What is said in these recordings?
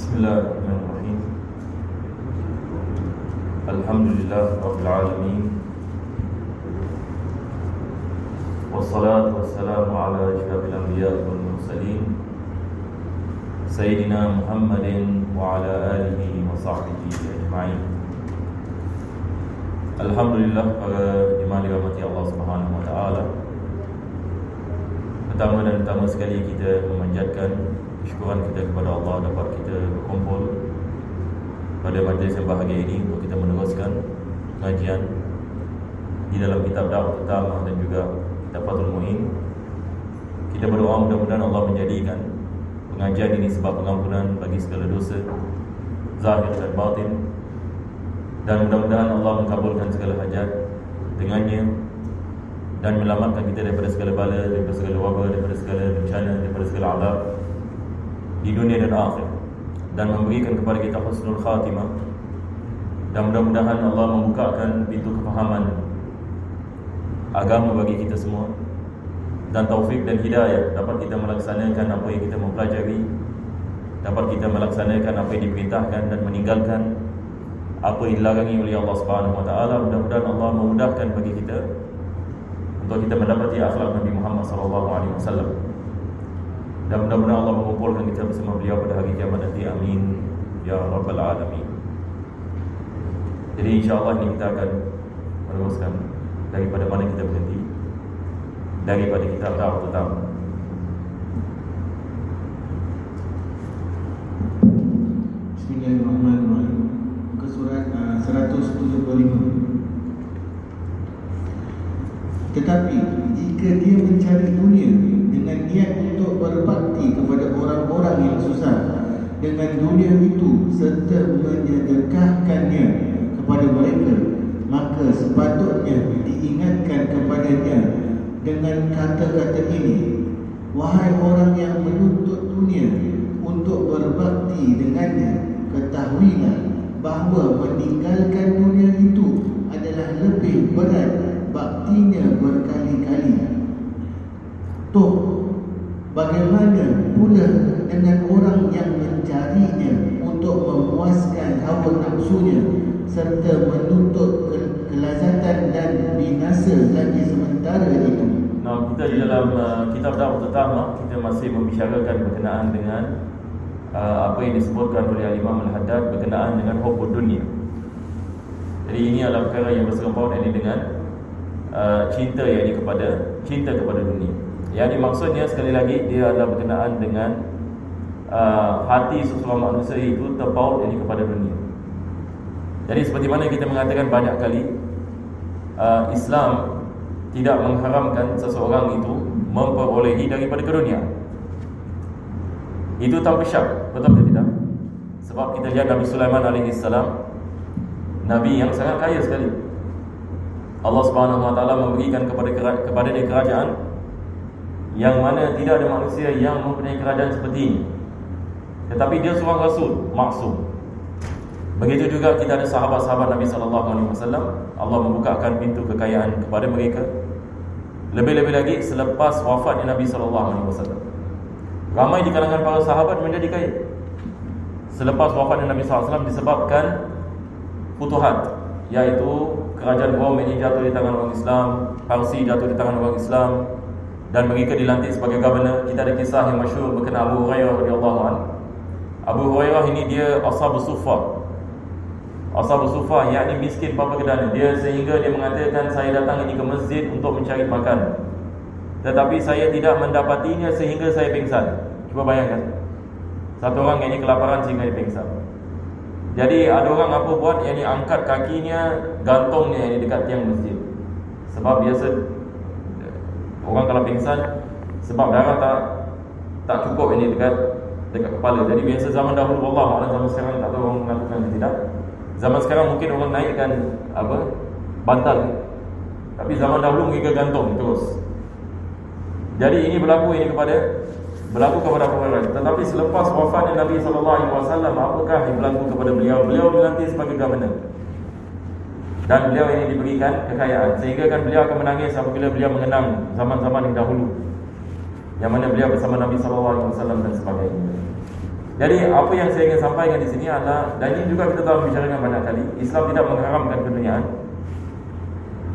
Bismillahirrahmanirrahim. Alhamdulillah Rabbil Alamin. Wassalatu wassalamu ala asyrafil anbiya'i wal mursalin Sayyidina Muhammadin wa ala alihi wa sahbihi ajma'in. Alhamdulillah, para jemaah dirahmati Allah Subhanahu wa taala. Pertama dan utama sekali kita memanjatkan kesyukuran kita kepada Allah dapat kita berkumpul pada majlis yang bahagia ini untuk kita meneruskan pengajian di dalam kitab Da'wah Utama dan juga kitab Fathul Mu'in. Kita berdoa mudah-mudahan Allah menjadikan pengajian ini sebab pengampunan bagi segala dosa zahir dan batin, dan mudah-mudahan Allah mengabulkan segala hajat dengannya dan menyelamatkan kita daripada segala bala, daripada segala wabak, daripada segala bencana, daripada segala azab di dunia dan akhir, dan memberikan kepada kita husnul khatimah. Dan mudah-mudahan Allah membukakan pintu kefahaman agama bagi kita semua, dan taufik dan hidayah dapat kita melaksanakan apa yang kita mempelajari, dapat kita melaksanakan apa yang diperintahkan dan meninggalkan apa yang dilarangi oleh Allah Subhanahu wa taala. Mudah-mudahan Allah memudahkan bagi kita untuk kita mendapati akhlak Nabi Muhammad sallallahu alaihi wasallam, dan mudah-mudahan Allah mengumpulkan kita bersama beliau pada hari kiamat nanti. Amin ya rabbal alamin. Jadi insya-Allah ini kita akan meneruskan daripada mana kita berhenti, daripada kitab Da'wah Utama. Bismillahirrahmanirrahim. Muka surat 175. Tetapi jika dia mencari dunia dengan niat untuk berbakti kepada orang-orang yang susah dengan dunia itu serta menyedekahkannya kepada mereka, maka sepatutnya diingatkan kepadanya dengan kata-kata ini: wahai orang yang menuntut dunia untuk berbakti dengannya, ketahuilah bahawa meninggalkan dunia itu adalah lebih berat baktinya berkali-kali. Toh, bagaimana pula dengan orang yang mencarinya untuk memuaskan hawa nafsunya serta menuntut kelazatan dan binasa lagi sementara itu? Nah, kita di dalam kitab Da'wah Utama kita masih membicarakan berkenaan dengan apa yang disebutkan oleh Imam Al-Haddad berkenaan dengan hubbud dunia. Jadi ini adalah perkara yang bersangkut dengan cinta kepada dunia. Yang dimaksudnya sekali lagi dia adalah berkenaan dengan hati seseorang manusia itu terpaut kepada dunia. Jadi seperti mana kita mengatakan banyak kali, Islam tidak mengharamkan seseorang itu memperolehi daripada dunia. Itu tanpa syak, betul ke tidak? Sebab kita lihat Nabi Sulaiman AS, Nabi yang sangat kaya sekali. Allah Subhanahu wa taala memberikan kepada dia kerajaan yang mana tidak ada manusia yang mempunyai kerajaan seperti ini. Tetapi dia seorang rasul maksum. Begitu juga kita ada sahabat-sahabat Nabi sallallahu alaihi wasallam, Allah membukakan pintu kekayaan kepada mereka. Lebih-lebih lagi selepas wafatnya Nabi sallallahu alaihi wasallam, ramai di kalangan para sahabat menjadi kaya selepas wafatnya Nabi sallallahu alaihi wasallam disebabkan futuhat, iaitu kerajaan Rom ini jatuh di tangan orang Islam, Parsi jatuh di tangan orang Islam, dan mereka dilantik sebagai governor. Kita ada kisah yang masyhur berkenaan Abu Hurairah radhiyallahu anhu. Abu Hurairah ini dia Ashabus Suffah. Ashabus Suffah yakni miskin papa kedana. Dia sehingga dia mengatakan, saya datang ini ke masjid untuk mencari makan, tetapi saya tidak mendapatinya sehingga saya pingsan. Cuba bayangkan, satu orang yang kelaparan sehingga dia pingsan. Jadi ada orang apa buat, yang angkat kakinya, gantungnya yang dekat tiang masjid. Sebab biasa orang kalau pingsan sebab darah tak cukup ini dekat kepala. Jadi biasa zaman dahulu, wallah a'lam, zaman sekarang tak tahu orang melakukan atau tidak. Zaman sekarang mungkin orang naikkan bantal, tapi zaman dahulu mereka gantung terus. Jadi ini berlaku kepada Abu Hurairah. Tetapi selepas wafatnya Nabi SAW, apakah yang berlaku kepada beliau? Beliau dilantik sebagai governor, dan beliau ini diberikan kekayaan, sehingga kan beliau akan menangis apabila beliau mengenang zaman-zaman yang dahulu, yang mana beliau bersama Nabi SAW dan sebagainya. Jadi apa yang saya ingin sampaikan di sini adalah, dan ini juga kita telah bicarakan banyak kali, Islam tidak mengharamkan keduniaan.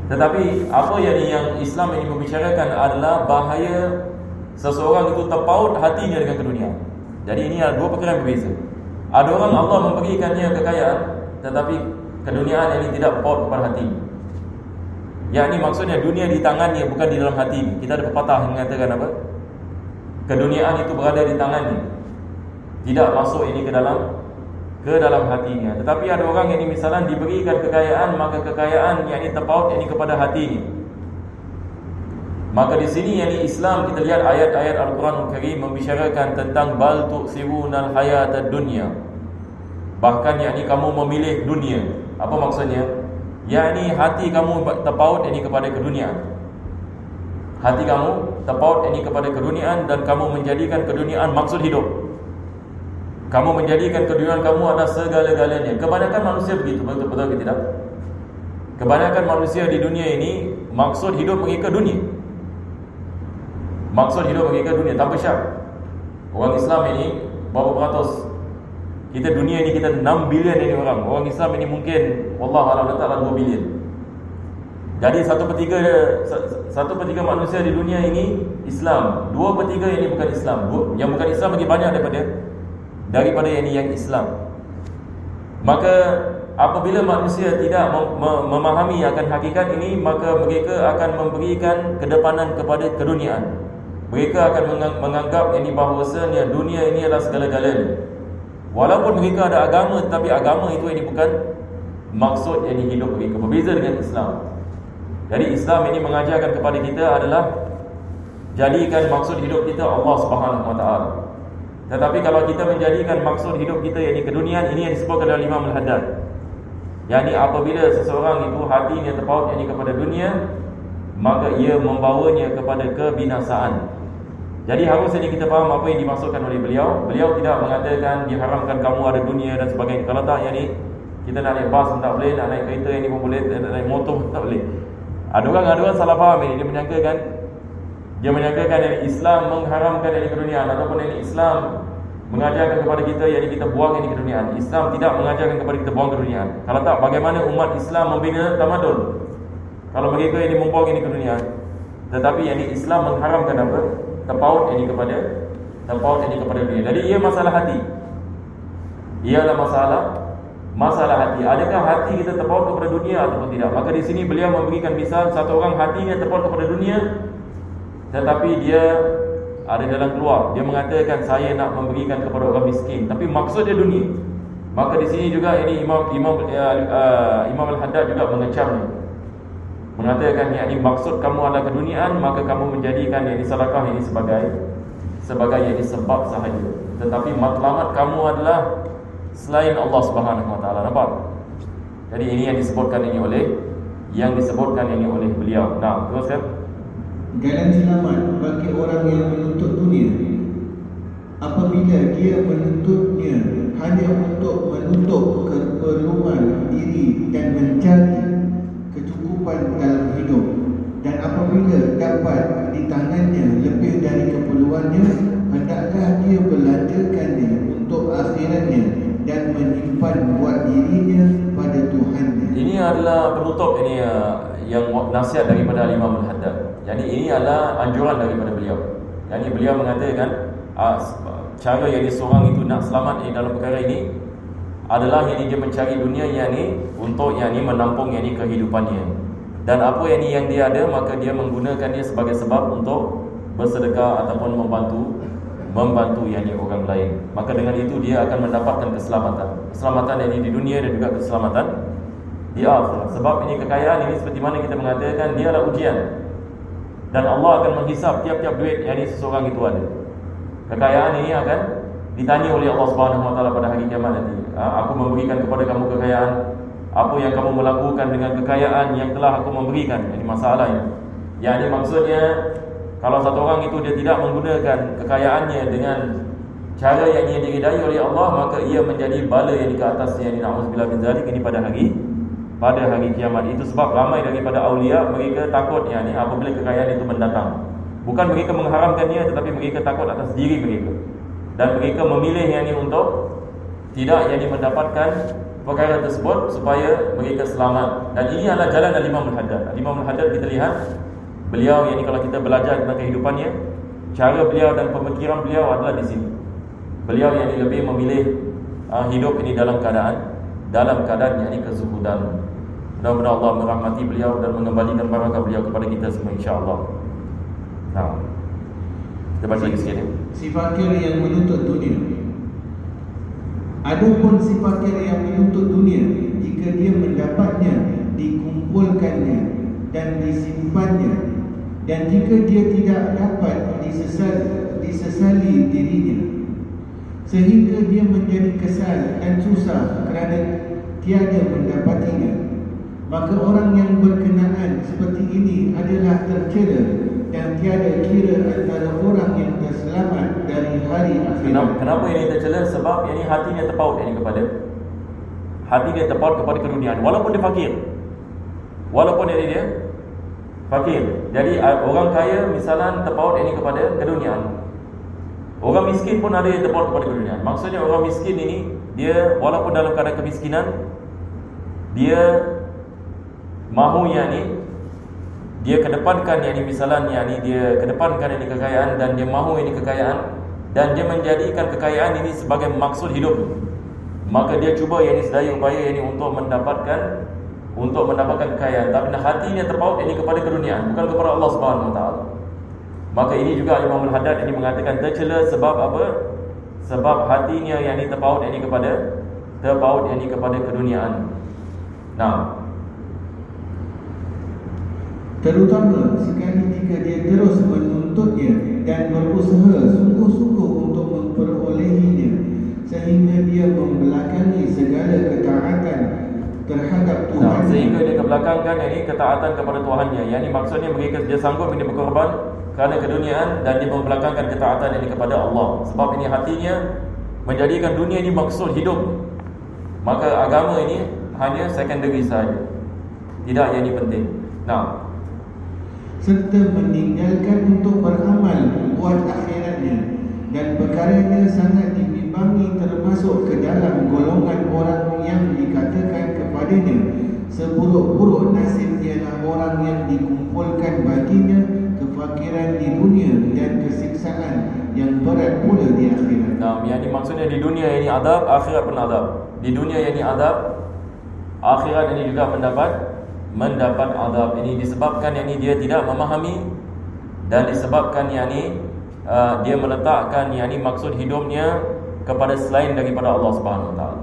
Tetapi apa yang Islam ini membicarakan adalah bahaya seseorang itu terpaut hatinya dengan keduniaan. Jadi ini adalah dua perkara yang berbeza. Ada orang Allah memberikannya kekayaan, tetapi keduniaan ini tidak paut kepada hati. Yang ini maksudnya dunia di tangannya, bukan di dalam hati. Kita ada pepatah yang mengatakan apa? Keduniaan itu berada di tangannya, tidak masuk ini ke dalam hatinya. Tetapi ada orang yang ini misalnya diberikan kekayaan, maka kekayaan yang ini terpaut yang ini kepada hatinya. Maka di sini yang ini Islam, kita lihat ayat-ayat Al-Quranul Karim membicarakan tentang bal tu'sirunal hayatad dunya. Bahkan yang ini kamu memilih dunia. Apa maksudnya? Yang ini hati kamu terpaut ini kepada keduniaan. Hati kamu terpaut ini kepada keduniaan, dan kamu menjadikan keduniaan maksud hidup. Kamu menjadikan keduniaan kamu adalah segala-galanya. Kebanyakan manusia begitu, betul-betul ke tidak? Kebanyakan manusia di dunia ini maksud hidup mengikat dunia. Maksud hidup mengikat dunia tanpa syarat. Orang Islam ini berapa peratus? Kita dunia ini kita 6 bilion ini orang. Orang Islam ini mungkin wallahualam letaklah 2 bilion. Jadi 1/3 manusia di dunia ini Islam, 2/3 yang ini bukan Islam. Yang bukan Islam lagi banyak daripada yang Islam. Maka apabila manusia tidak memahami akan hakikat ini, maka mereka akan memberikan kedepanan kepada keduniaan. Mereka akan menganggap ini bahawasanya dunia ini adalah segala-galanya. Walaupun mereka ada agama, tetapi agama itu ini bukan maksud yang hidup mereka. Berbeza dengan Islam. Jadi Islam ini mengajarkan kepada kita adalah jadikan maksud hidup kita Allah Subhanahu Wa Taala. Tetapi kalau kita menjadikan maksud hidup kita yang keduniaan, ini yang disebutkan oleh Imam Al-Haddad. Yani apabila seseorang itu hatinya terpaut ini kepada dunia, maka ia membawanya kepada kebinasaan. Jadi harus ini kita faham apa yang dimaksudkan oleh beliau. Beliau tidak mengatakan diharamkan kamu ada dunia dan sebagainya. Kalau tak yang ni, kita nak naik bas pun tak boleh, nak naik kereta yang ni pun boleh, nak naik motor pun tak boleh. Ada orang salah faham ini. Dia menyangkakan yang Islam mengharamkan yang keduniaan, ataupun yang Islam mengajarkan kepada kita yang kita buang yang keduniaan. Islam tidak mengajarkan kepada kita buang keduniaan. Kalau tak, bagaimana umat Islam membina tamadun kalau mereka yang membuang ini keduniaan? Tetapi yang Islam mengharamkan apa? Terpaut ini kepada dunia. Jadi ia masalah hati. Ialah masalah hati. Adakah hati kita terpaut kepada dunia ataupun tidak? Maka di sini beliau memberikan misal satu orang hatinya terpaut kepada dunia, tetapi dia ada jalan keluar. Dia mengatakan saya nak memberikan kepada orang miskin, tapi maksud dia dunia. Maka di sini juga ini Imam Al-Haddad juga mengecamnya, mengatakan yakni maksud kamu adalah keduniaan, maka kamu menjadikan yang sedekah ini sebagai yang sebab sahaja. Tetapi matlamat kamu adalah selain Allah Subhanahu Wa Taala. Nampak? Jadi ini yang disebutkan ini oleh beliau. Nah, teruskan. Jalan selamat bagi orang yang menuntut dunia apabila dia menuntutnya hanya untuk menutup keperluan diri dan mencari kecukupan dalam hidup, dan apabila dapat di tangannya lebih dari keperluannya, hendaklah dia belanjakannya untuk akhiratnya dan menyimpan buat dirinya pada Tuhannya. Ini adalah penutup ini yang nasihat daripada Imam Al-Haddad. Jadi ini adalah anjuran daripada beliau. Jadi beliau mengatakan cara yang seorang itu nak selamat dalam perkara ini adalah yang dia mencari dunia yang ni untuk yang ni menampung yang ni kehidupannya. Dan apa yang dia ada, maka dia menggunakan dia sebagai sebab untuk bersedekah ataupun membantu yang ni orang lain. Maka dengan itu dia akan mendapatkan keselamatan yang ni di dunia dan juga keselamatan di akhirat. Sebab ini kekayaan ini seperti mana kita mengatakan dia adalah ujian. Dan Allah akan menghisap tiap-tiap duit yang seseorang itu ada. Kekayaan ini akan ditanya oleh Allah Subhanahu Wa Taala pada hari kiamat nanti. Aku memberikan kepada kamu kekayaan, apa yang kamu melakukan dengan kekayaan yang telah aku memberikan. Ini masalahnya. Yang ini maksudnya, kalau satu orang itu dia tidak menggunakan kekayaannya dengan cara yang diridai oleh Allah, maka ia menjadi bala yang di ke atas yang na'udzubillah min zalik ini pada hari kiamat. Itu sebab ramai daripada awliya mereka takut apabila kekayaan itu mendatang. Bukan mereka mengharamkannya, tetapi mereka takut atas diri mereka. dan mereka memilih yang ini untuk tidak yang ini mendapatkan perkara tersebut supaya mereka selamat. Dan ini adalah jalan Al-Imam Al-Haddad. Al-Imam Al-Haddad kita lihat beliau yang ini kalau kita belajar tentang kehidupannya, cara beliau dan pemikiran beliau adalah di sini. Beliau yang ini lebih memilih hidup ini dalam keadaan yang ini kezuhudan. Mudah-mudahan Allah merahmati beliau dan mengembalikan barakah beliau kepada kita semua, insya-Allah. Nah, kita baca lagi sikit ya. Si fakir yang menuntut dunia. Adapun si fakir yang menuntut dunia, jika dia mendapatnya, dikumpulkannya dan disimpannya, dan jika dia tidak dapat, disesali dirinya, sehingga dia menjadi kesal dan susah kerana tiada mendapatinya. Maka orang yang berkenaan seperti ini adalah tercela dan tiada kira antara orang yang terselamat dari hari akhirat. Kenapa ini tercela? Sebab ini hatinya terpaut kepada keduniaan, walaupun dia fakir. Walaupun dia fakir. Jadi orang kaya misalnya terpaut ini kepada keduniaan. Orang miskin pun ada yang terpaut kepada keduniaan. Maksudnya orang miskin ini, dia walaupun dalam keadaan kemiskinan, dia mahu yang ni dia kedepankan yang ni, misalnya yang ni dia kedepankan yang ni kekayaan, dan dia mahu ini kekayaan, dan dia menjadikan kekayaan ini sebagai maksud hidup. Maka dia cuba yang ni sedaya upaya yang ni untuk mendapatkan kekayaan, tapi hatinya terpaut ini kepada keduniaan, bukan kepada Allah Subhanahu Wa Taala. Maka ini juga Imam Al-Haddad ini mengatakan tercela. Sebab apa? Sebab hatinya yang ni terpaut yang ni kepada keduniaan. Nah, terutama sekali jika dia terus menuntutnya dan berusaha sungguh-sungguh untuk memperolehinya, sehingga dia membelakangi segala ketaatan terhadap Tuhan. Sehingga dia kebelakangkan yang ini ketaatan kepada Tuhannya. Yang ini maksudnya mereka dia sanggup ini berkorban kerana keduniaan, dan dia membelakangkan ketaatan ini kepada Allah. Sebab ini hatinya menjadikan dunia ini maksud hidup. Maka agama ini hanya secondary saja, tidak yang ini penting. Nah, serta meninggalkan untuk beramal buat akhiratnya, dan perkaranya sangat dibimbangi termasuk ke dalam golongan orang yang dikatakan kepadanya seburuk-buruk nasib ialah orang yang dikumpulkan baginya kefakiran di dunia dan kesiksaan yang berat pula di akhirat. Nah, yang maksudnya di dunia ini azab, akhirat pun azab. Di dunia ini azab, akhirat ini juga mendapat azab. Ini disebabkan yang ini dia tidak memahami, dan disebabkan yang ini dia meletakkan yang ini maksud hidupnya kepada selain daripada Allah Subhanahu Wa Taala.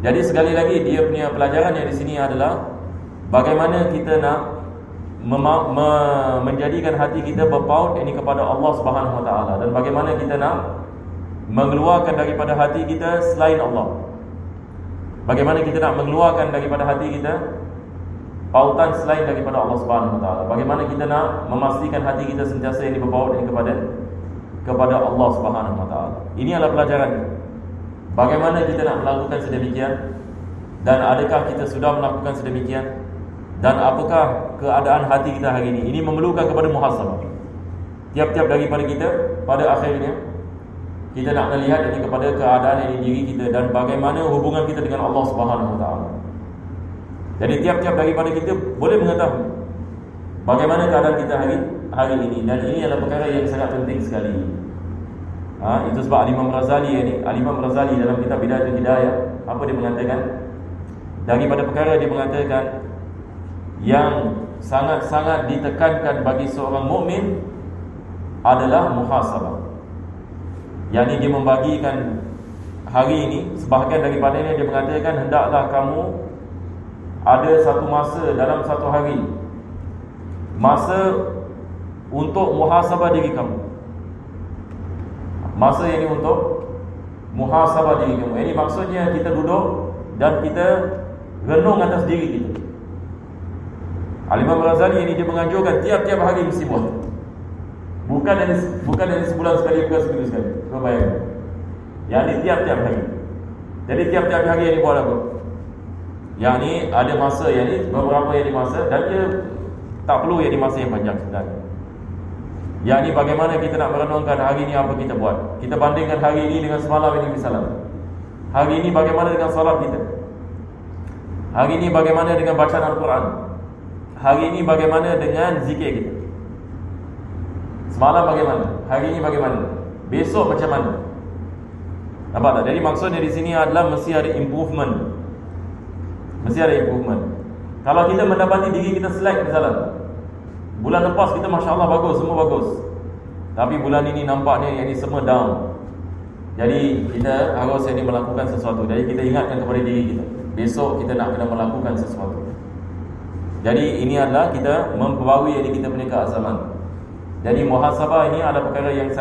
Jadi sekali lagi dia punya pelajaran yang di sini adalah bagaimana kita nak menjadikan hati kita berpaut ini kepada Allah Subhanahu Wa Taala, dan bagaimana kita nak mengeluarkan daripada hati kita selain Allah. Bagaimana kita nak mengeluarkan daripada hati kita pautan selain daripada Allah Subhanahu Wa Taala. Bagaimana kita nak memastikan hati kita sentiasa ini berpaut ini kepada Allah Subhanahu Wa Taala. Ini adalah pelajaran. Bagaimana kita nak melakukan sedemikian, dan adakah kita sudah melakukan sedemikian, dan apakah keadaan hati kita hari ini. Ini memerlukan kepada muhasabah. Tiap-tiap daripada kita pada akhirnya kita nak melihat ini kepada keadaan ini diri kita, dan bagaimana hubungan kita dengan Allah Subhanahu Wa Taala. Jadi tiap-tiap daripada kita boleh mengetahui bagaimana keadaan kita hari ini, dan ini adalah perkara yang sangat penting sekali. Itu sebab Al-Imam Razali dalam kitab Bidayatul Hidayah, apa dia mengatakan? Daripada perkara dia mengatakan yang sangat-sangat ditekankan bagi seorang mukmin adalah muhasabah. Yang ini dia membagikan hari ini, sebahagian daripadanya dia mengatakan hendaklah kamu ada satu masa dalam satu hari, masa untuk muhasabah diri kamu. Masa ini untuk muhasabah diri kamu. Ini maksudnya kita duduk dan kita renung atas diri kita. Al-Imam Razali ini dia menganjurkan tiap-tiap hari mesti buat. Bukan dari sebulan sekali, bukan seminggu sekali. Kau bayangkan. Yang ini tiap-tiap hari. Jadi tiap-tiap hari yang ini buat apa? Yang ni ada masa, yang ni beberapa yang ni masa, dan dia tak perlu yang ni masa yang panjang sebenarnya. Yang ni bagaimana kita nak merenungkan hari ni apa kita buat. Kita bandingkan hari ini dengan semalam ini misalnya. Hari ini bagaimana dengan salat kita? Hari ini bagaimana dengan bacaan Al-Quran? Hari ini bagaimana dengan zikir kita? Semalam bagaimana? Hari ini bagaimana? Besok macam mana? Nampak tak? Jadi maksudnya di sini adalah mesti ada improvement. Mesti ada improvement. Kalau kita mendapati diri kita slack misalnya, bulan lepas kita Masya Allah bagus, semua bagus, tapi bulan ini nampaknya yang ini semua down. Jadi kita harus ini melakukan sesuatu. Jadi kita ingatkan kepada diri kita, besok kita nak kena melakukan sesuatu. Jadi ini adalah kita memperbarui diri kita punya keazaman. Jadi muhasabah ini adalah perkara yang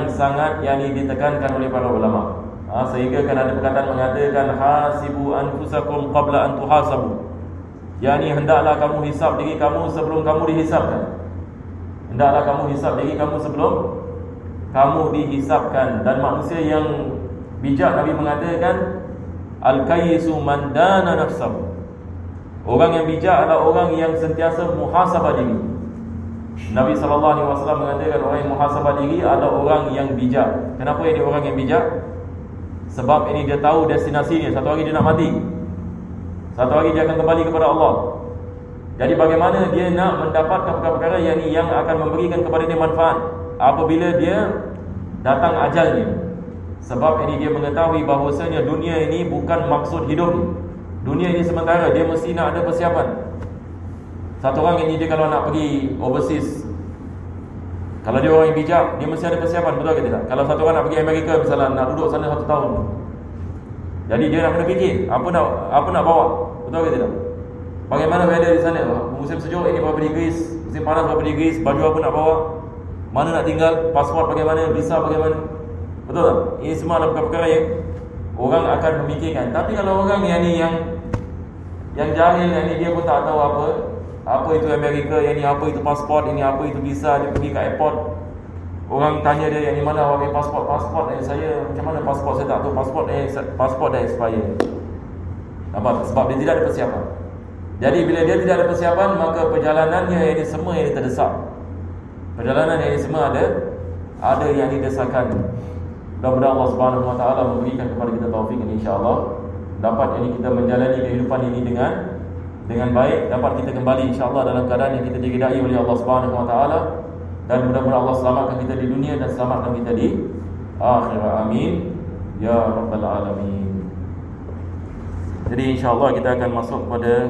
sangat yang ditekankan oleh para ulama. Sehingga kan ada perkataan mengatakan hasibu anfusakum qabla an tuhasabu. Yani hendaklah kamu hisap diri kamu sebelum kamu dihisapkan. Hendaklah kamu hisap diri kamu sebelum kamu dihisapkan. Dan manusia yang bijak, Nabi mengatakan al-kayyisu man dana nafsahu. Orang yang bijak adalah orang yang sentiasa muhasabah diri. Nabi SAW mengatakan orang yang muhasabah diri adalah orang yang bijak. Kenapa ini orang yang bijak? Sebab ini dia tahu destinasinya. Satu hari dia nak mati, satu hari dia akan kembali kepada Allah. Jadi bagaimana dia nak mendapatkan perkara-perkara yang akan memberikan kepada dia manfaat apabila dia datang ajalnya. Sebab ini dia mengetahui bahawasanya dunia ini bukan maksud hidup. Dunia ini sementara, dia mesti nak ada persiapan. Satu orang ini dia kalau nak pergi overseas, kalau dia orang yang bijak, dia mesti ada persiapan, betul ke tidak? Kalau satu orang nak pergi Amerika misalnya, nak duduk sana 1 tahun, jadi dia nak kena fikir apa nak bawa, betul ke tidak? Bagaimana weather di sana? Musim sejuk ini berapa degree, musim panas berapa degree, baju apa nak bawa, mana nak tinggal, pasport bagaimana, visa bagaimana, betul tak? Ini semua adalah perkara yang orang akan memikirkan. Tapi kalau orang yang jahil, yang ni dia pun tak tahu apa itu Amerika, yang ni apa itu pasport, ini apa itu visa, dia pergi ke airport, orang tanya dia, yang ni mana awak punya pasport, saya macam mana pasport, saya tak tahu, pasport dah expire. Nampak? Sebab dia tidak ada persiapan. Jadi bila dia tidak ada persiapan, maka perjalanannya ini semua yang terdesak. Perjalanan yang ini semua ada yang didesakan. Mudah-mudahan Allah Subhanahu Wa Taala memberikan kepada kita taufik ini, insya-Allah dapat ini kita menjalani kehidupan ini dengan baik, dapat kita kembali insya-Allah dalam keadaan yang kita diridai oleh Allah Subhanahu Wa Taala, dan mudah-mudahan Allah selamatkan kita di dunia dan selamatkan kita di akhirat. Amin ya rabbal alamin. Jadi insya-Allah kita akan masuk pada